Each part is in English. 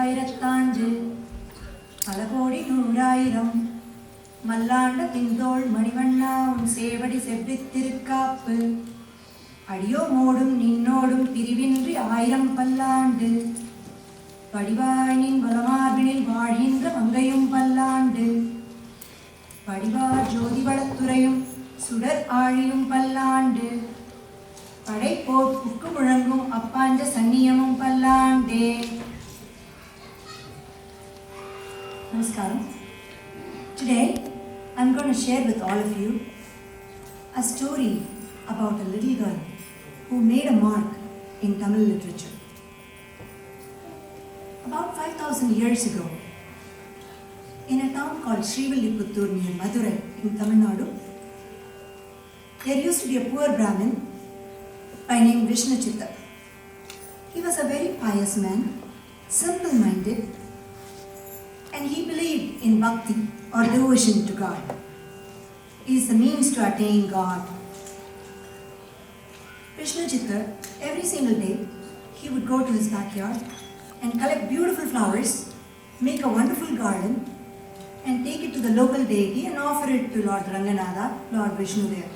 பல்லாயிரத்தாண்டு பல கோடி நூறாயிரம் மல்லாண்ட திந்தோள் மணிவண்ணா உன் சேவடி செவ்வித் திருக்காப்பு அடியோ மோடும் நின்னோடும் பிரிவின்றி 1000 பல்லாண்டு படிவாயினின் வளமார்பினில் வாழ்கின்ற மங்கையும் பல்லாண்டு படிவார் ஜோதி வளத்துறையும் சுடர் ஆழியும் பல்லாண்டு படைப்போர் புக்கு முழங்கும் அப்பாஞ்ச சன்னியமும் பல்லாண்டே. Namaskaram. Today I'm going to share with all of you a story about a little girl who made a mark in Tamil literature. About 5,000 years ago, in a town called Srivilliputturu near Madurai in Tamil Nadu, there used to be a poor Brahmin by name Vishnuchitta. He was a very pious man, simple-minded, and he believed in bhakti or devotion to God. He is the means to attain God. Vishnuchitta, every single day, he would go to his backyard and collect beautiful flowers, make a wonderful garden, and take it to the local deity and offer it to Lord Ranganatha, Lord Vishnu there.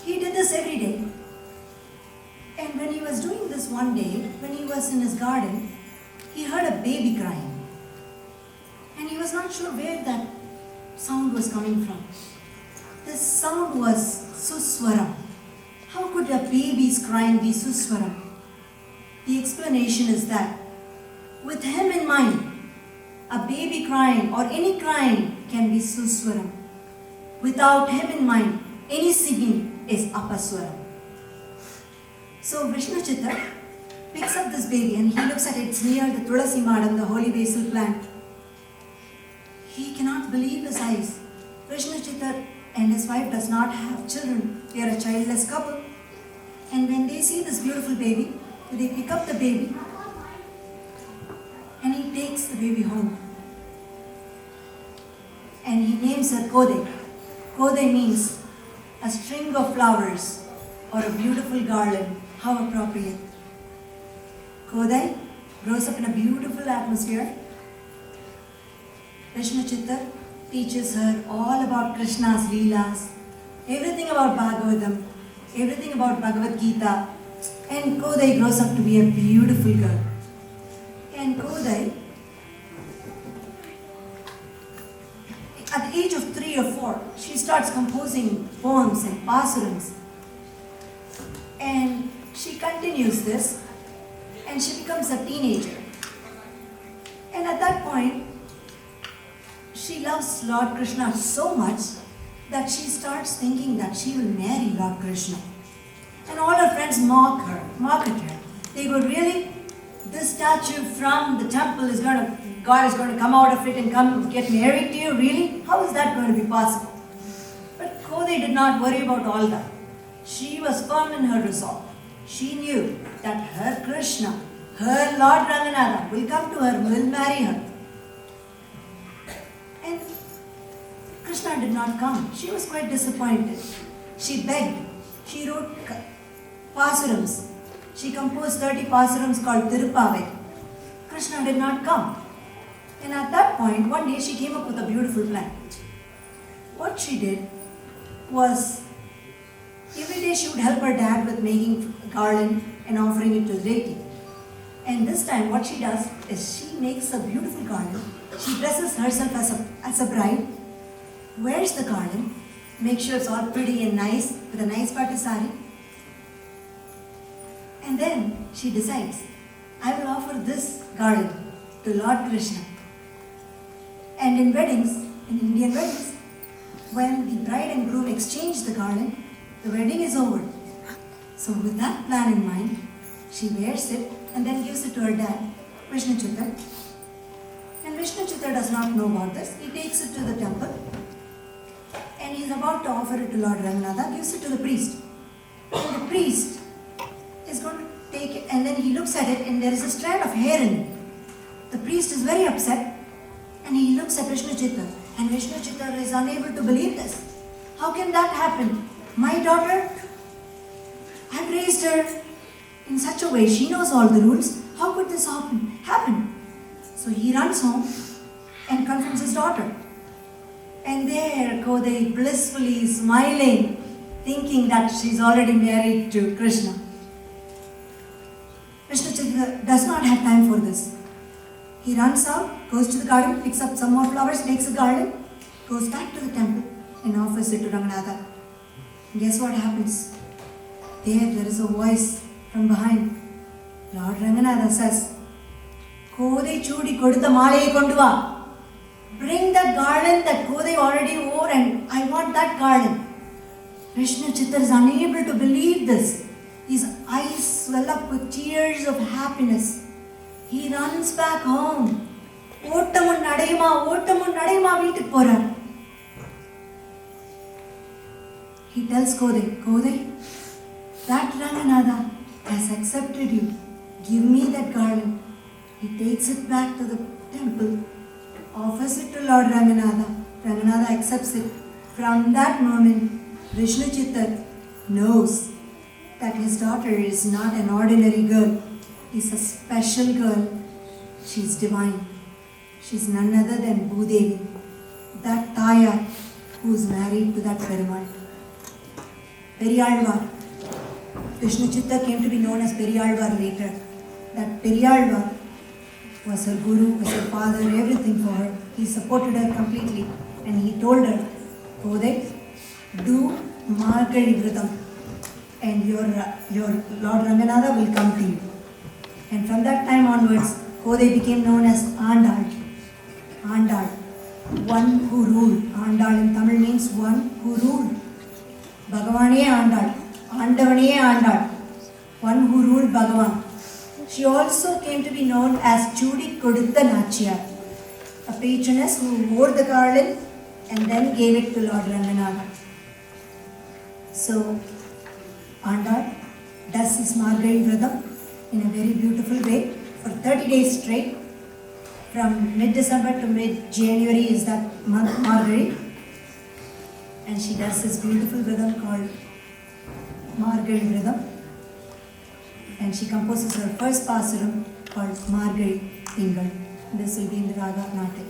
He did this every day. And when he was doing this one day, when he was in his garden, he heard a baby crying. And he was not sure where that sound was coming from. This sound was Suswaram. How could a baby's crying be Suswaram? The explanation is that with him in mind, a baby crying or any crying can be Suswaram. Without him in mind, any singing is Apaswaram. So Vishnuchitta picks up this baby and he looks at it. It's near the Tulasi Madam, the holy basil plant. He cannot believe his eyes. Vishnuchitta and his wife does not have children. They are a childless couple. And when they see this beautiful baby, they pick up the baby and he takes the baby home. And he names her Kode. Kode means a string of flowers or a beautiful garland. How appropriate. Kodai grows up in a beautiful atmosphere. Vishnuchitta teaches her all about Krishna's Leelas, everything about Bhagavatam, everything about Bhagavad Gita, and Kodai grows up to be a beautiful girl. And Kodai, at the age of 3 or 4, she starts composing poems and pasurams. And she continues this and she becomes a teenager. And at that point, she loves Lord Krishna so much that she starts thinking that she will marry Lord Krishna. And all her friends mock at her. They go, really? This statue from the temple God is going to come out of it and come get married to you? Really? How is that going to be possible? But Kodai did not worry about all that. She was firm in her resolve. She knew that her Krishna, her Lord Ranganatha will come to her, will marry her. And Krishna did not come. She was quite disappointed. She begged. She wrote pasurams. She composed 30 pasurams called Thiruppavai. Krishna did not come. And at that point, one day she came up with a beautiful plan. What she did was, every day she would help her dad with making a garland and offering it to the deity. And this time what she does is she makes a beautiful garland. She dresses herself as a bride, wears the garland, makes sure it's all pretty and nice with a nice patti sari. And then she decides, I will offer this garland to Lord Krishna. And in weddings, in Indian weddings, when the bride and groom exchange the garland, the wedding is over. So with that plan in mind, she wears it and then gives it to her dad, Vishnuchitta. And Vishnuchitta does not know about this. He takes it to the temple and he's about to offer it to Lord Ranganatha, gives it to the priest. And the priest is going to take it and then he looks at it and there is a strand of hair in it. The priest is very upset and he looks at Vishnuchitta and Vishnuchitta is unable to believe this. How can that happen? My daughter, I've raised her in such a way, she knows all the rules. How could this happen? So he runs home and confronts his daughter. And there Kodai blissfully smiling, thinking that she's already married to Krishna. Krishna Chitra does not have time for this. He runs out, goes to the garden, picks up some more flowers, makes a garland, goes back to the temple and offers it to Ranganatha. Guess what happens? There is a voice from behind. Lord Ranganatha says, Kodai chudi kodutha malayi kondu va. Bring that garland that Kodai already wore and I want that garland. Krishna Chitra is unable to believe this. His eyes swell up with tears of happiness. He runs back home. Ottamun nadaima veetukku porar. He tells Kodai, that Ranganatha has accepted you. Give me that garland. He takes it back to the temple, offers it to Lord Ranganatha. Ranganatha accepts it. From that moment, Vishnu Chittar knows that his daughter is not an ordinary girl. She's a special girl. She's divine. She's none other than Bhudevi, that Tayar who's married to that Perumal. Periyalvar. Vishnu Chittar came to be known as Periyalvar later. That Periyalvar was her guru, was her father, everything for her. He supported her completely. And he told her, Kodai, do Margari Vratam and your Lord Ranganatha will come to you. And from that time onwards, Kodai became known as Andal. Andal, one who ruled. Andal in Tamil means one who ruled. Bhagavane Andal, Andavane Andal, one who ruled Bhagavan. She also came to be known as Chudi Kodutha Nachiyar, a patroness who wore the garland and then gave it to Lord Ranganatha. So, Andal does his Margari Vratam in a very beautiful way for 30 days straight. From mid-December to mid-January is that month Margari. And she does this beautiful Vratam called Margari Vratam. And she composes her first pasuram called Margari Tingal. This will be in the Raga Nate.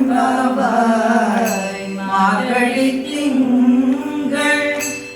Baba மார்கழி திங்கள்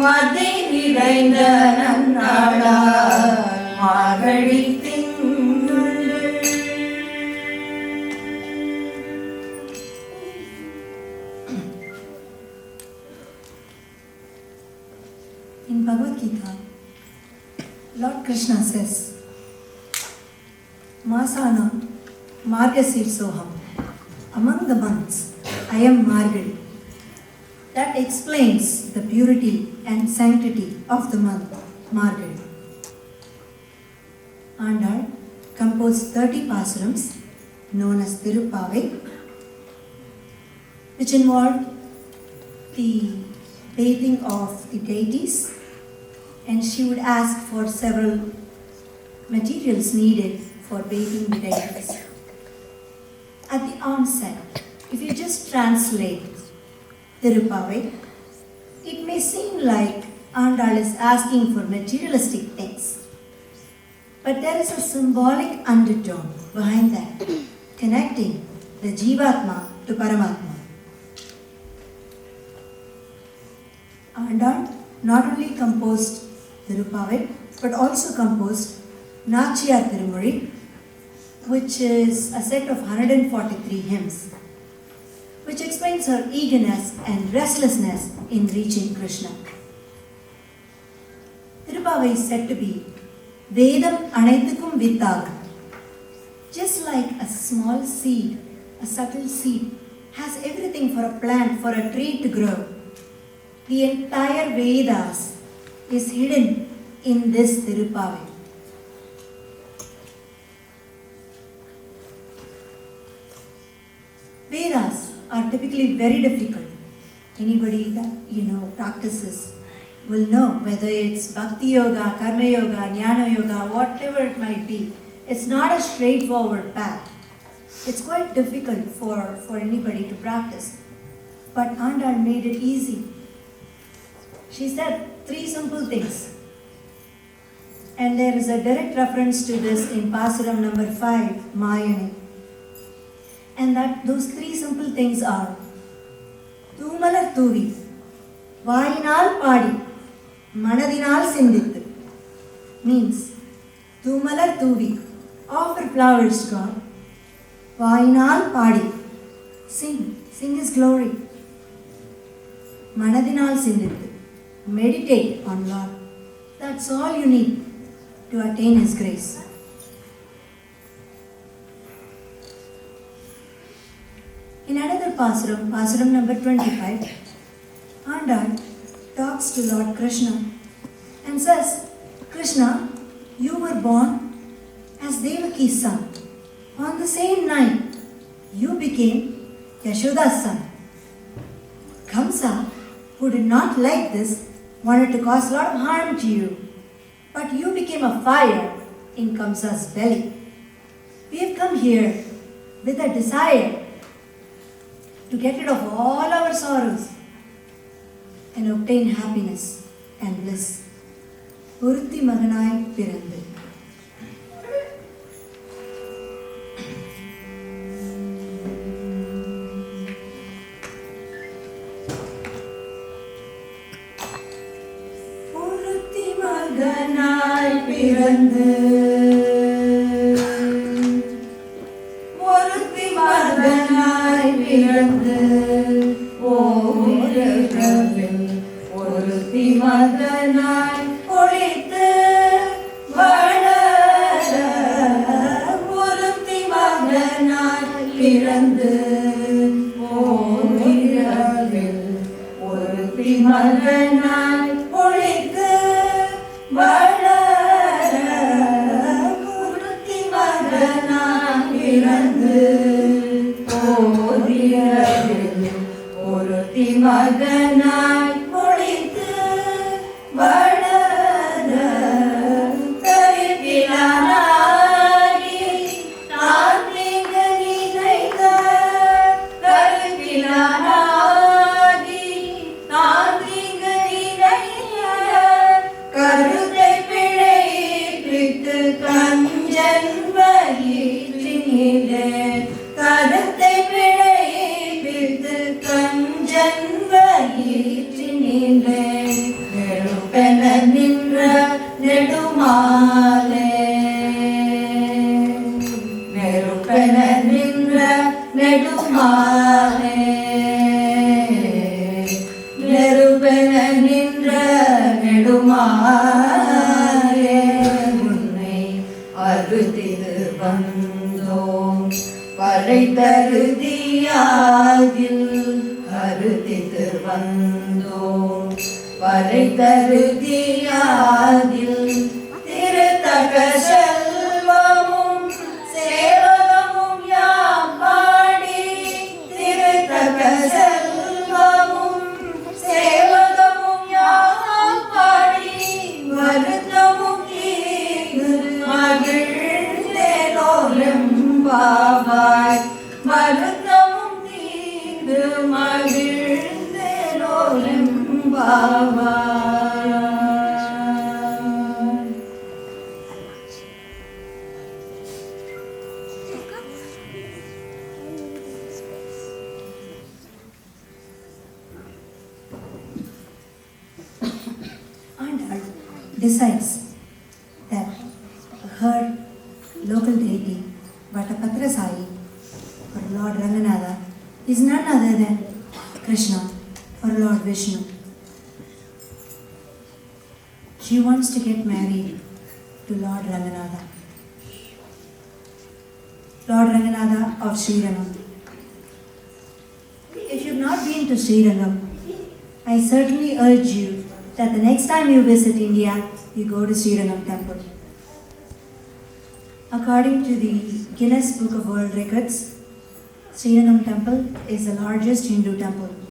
மதி நிறைந்த நன்னாளார் மார்கழி திங்கள். In Bhagavad Gita, Lord Krishna says, Masana Margasirsoham. Among the months, I am Margadi. That explains the purity and sanctity of the month Margadi. Andal composed 30 pasarams known as Thiruppavai, which involved the bathing of the deities, and she would ask for several materials needed for bathing the deities. At the onset, if you just translate Thiruppavai, it may seem like Andal is asking for materialistic things. But there is a symbolic undertone behind that, connecting the Jivatma to Paramatma. Andal not only composed Thiruppavai, but also composed Nachiyar Tirumozhi, which is a set of 143 hymns, which explains her eagerness and restlessness in reaching Krishna. Thiruppavai is said to be Vedam Anaithukkum Vittagam. Just like a small seed, a subtle seed, has everything for a plant, for a tree to grow, the entire Vedas is hidden in this Thiruppavai. Vedas are typically very difficult. Anybody that practices will know, whether it's Bhakti Yoga, Karma Yoga, Jnana Yoga, whatever it might be. It's not a straightforward path. It's quite difficult for anybody to practice. But Andal made it easy. She said 3 simple things. And there is a direct reference to this in Pasaram number 5, Mayane. And that those 3 simple things are Thumalar Thuvi, Vaayinal Paadi, Manadinal Sindithu. Means Thumalar Thuvi, offer flowers to God. Vaayinal Paadi, sing His glory. Manadinal Sindithu, meditate on Lord. That's all you need to attain His grace. In another Pasaram number 25, Andal talks to Lord Krishna and says, Krishna, you were born as Devaki's son. On the same night, you became Yashoda's son. Kamsa, who did not like this, wanted to cause a lot of harm to you. But you became a fire in Kamsa's belly. We have come here with a desire to get rid of all our sorrows and obtain happiness and bliss. Urthi Maganai Pirandu. Urthi Maganai Pirandu. Urthi Maganai Pirandu. ஒருத்தி மகனாய் ஒளித்து வளர ஒருத்தி மகனாய் பிறந்து ஓரிரவில் ஒருத்தி மகனாய் ஒளித்து வளர ஒருத்தி மகனாய் பிறந்து ஓரிரவில் ஒருத்தி மகனாய் ஒளித்து வளர கருப்பிலானாகி தாந்திக நினைத்த கருப்பிலானாகி தாந்திக நினைத்த கருத்தை பிழைப்பித்து கஞ்சன் வயிற்றினிலே கருத்தை பிழைப்பித்து கஞ்சன் வயிற்றினிலே நெடுமாலே நெருப்பென நின்ற நெடுமாலே நெருப்பென நின்ற நெடுமாலே உன்னை அறுதிது வந்தோம் பறை தருதியாகில் அறுதிது வந்தோம் பறை தருதியாகில் திருத்தக செல்வமும் சேவகமும் யாம் பாடி திருத்தக செல்வமும் சேவகமும் யாம் பாடி வருத்தமும் தீர்ந்து மகிழ்ந்தேலோலம் பாவாய் வருத்தமும் தீர்ந்து மகிழ்ந்தேலோலம் பாவாய். Andal decides that her local deity, Vatapatra Sai, or Lord Ranganatha, is none other than Krishna or Lord Vishnu. She wants to get married to Lord Ranganatha. Lord Ranganatha of Srirangam. If you've not been to Srirangam, I certainly urge you that the next time you visit India, you go to Srirangam temple. According to the Guinness Book of World Records, Srirangam temple is the largest Hindu temple